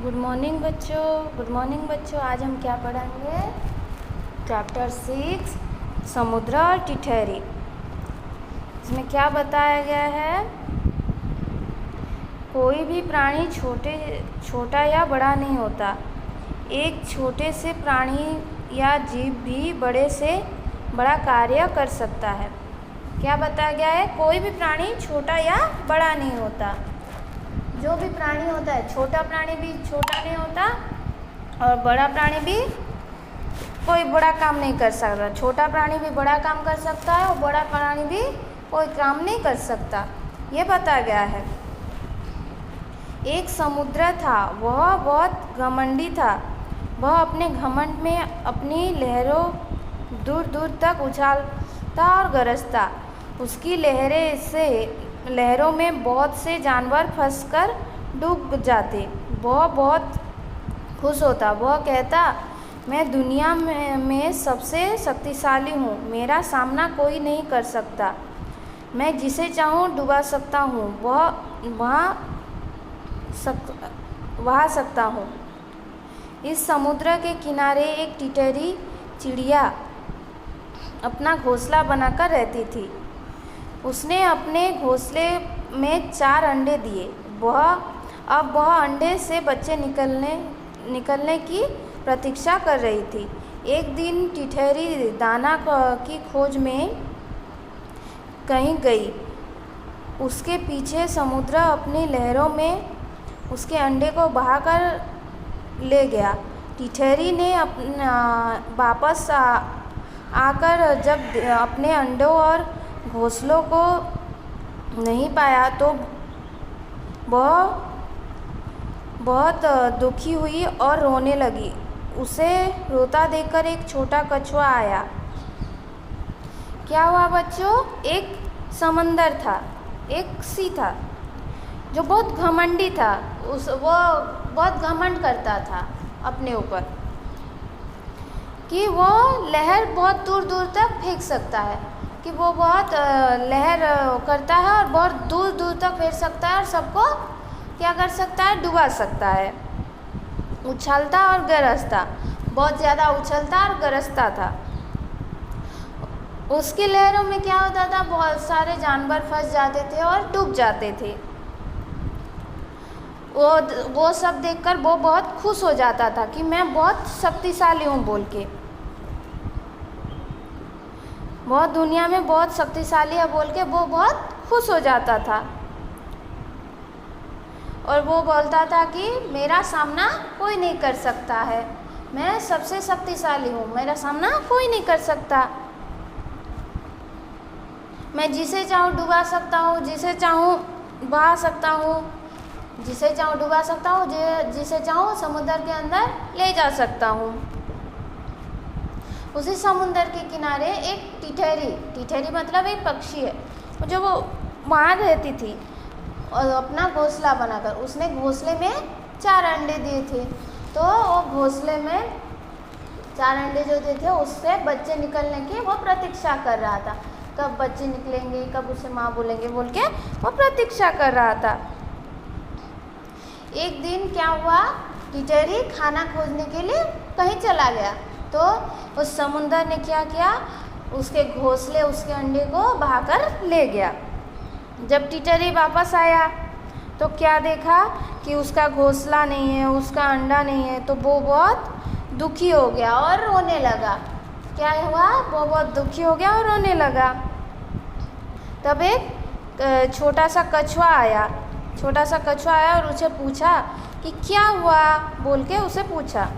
Good morning बच्चों। Good morning बच्चों। आज हम क्या पढ़ेंगे? चैप्टर 6 समुद्र और टिटहरी। इसमें क्या बताया गया है? कोई भी प्राणी छोटा या बड़ा नहीं होता। एक छोटे से प्राणी या जीव भी बड़े से बड़ा कार्य कर सकता है। क्या बताया गया है? कोई भी प्राणी छोटा या बड़ा नहीं होता। जो भी प्राणी होता है, छोटा प्राणी भी छोटा नहीं होता और बड़ा प्राणी भी कोई बड़ा काम नहीं कर सकता। छोटा प्राणी भी बड़ा काम कर सकता है और बड़ा प्राणी भी कोई काम नहीं कर सकता। ये बताया गया है। एक समुद्र था, वह बहुत घमंडी था। वह अपने घमंड में अपनी लहरों दूर दूर तक उछालता और गरजता। उसकी लहरों में बहुत से जानवर फंसकर डूब जाते। वह बहुत खुश होता। वह कहता, मैं दुनिया में सबसे शक्तिशाली हूँ। मेरा सामना कोई नहीं कर सकता। मैं जिसे चाहूँ डुबा सकता हूँ, वहा सकता हूँ। इस समुद्र के किनारे एक टिटहरी चिड़िया अपना घोंसला बनाकर रहती थी। उसने अपने घोंसले में 4 अंडे दिए। वह अंडे से बच्चे निकलने की प्रतीक्षा कर रही थी। एक दिन टिटहरी दाना की खोज में कहीं गई। उसके पीछे समुद्र अपनी लहरों में उसके अंडे को बहाकर ले गया। टिटहरी ने वापस आकर जब अपने अंडों और घोंसलों को नहीं पाया तो वह बहुत दुखी हुई और रोने लगी। उसे रोता देखकर एक छोटा कछुआ आया। क्या हुआ बच्चों? एक समंदर था, एक सी था जो बहुत घमंडी था। वो बहुत घमंड करता था अपने ऊपर कि वो लहर बहुत दूर दूर तक फेंक सकता है, कि वो बहुत लहर करता है और बहुत दूर दूर तक फेंक सकता है और सबको क्या कर सकता है? डुबा सकता है। उछलता और गरजता, बहुत ज़्यादा उछलता और गरजता था। उसकी लहरों में क्या होता था? बहुत सारे जानवर फंस जाते थे और डूब जाते थे। वो सब देखकर वो बहुत खुश हो जाता था कि मैं बहुत शक्तिशाली हूँ बोल के। वो दुनिया में बहुत शक्तिशाली है बोल के वो बहुत खुश हो जाता था और वो बोलता था कि मेरा सामना कोई नहीं कर सकता है। मैं सबसे शक्तिशाली हूँ, मेरा सामना कोई नहीं कर सकता। मैं जिसे चाहूँ डुबा सकता हूँ, जिसे चाहूँ बहा सकता हूँ, जिसे चाहूँ डुबा सकता हूँ, जिसे चाहूँ समुद्र के अंदर ले जा सकता हूँ। उसी समुद्र के किनारे एक टिटहरी मतलब एक पक्षी है, जो वो वहाँ रहती थी और अपना घोंसला बनाकर उसने घोंसले में 4 अंडे दिए थे। तो वो घोंसले में 4 अंडे जो दिए थे उससे बच्चे निकलने की वो प्रतीक्षा कर रहा था। कब बच्चे निकलेंगे, कब उसे माँ बोलेंगे बोल के वो प्रतीक्षा कर रहा था। एक दिन क्या हुआ? टिटहरी खाना खोजने के लिए कहीं चला गया तो उस समुंदर ने क्या किया? उसके घोंसले, उसके अंडे को बहाकर ले गया। जब टिटहरी वापस आया तो क्या देखा कि उसका घोंसला नहीं है, उसका अंडा नहीं है। तो वो बहुत दुखी हो गया और रोने लगा। क्या हुआ? वो बहुत दुखी हो गया और रोने लगा। तब एक छोटा सा कछुआ आया और उसे पूछा कि क्या हुआ बोल के उसे पूछा।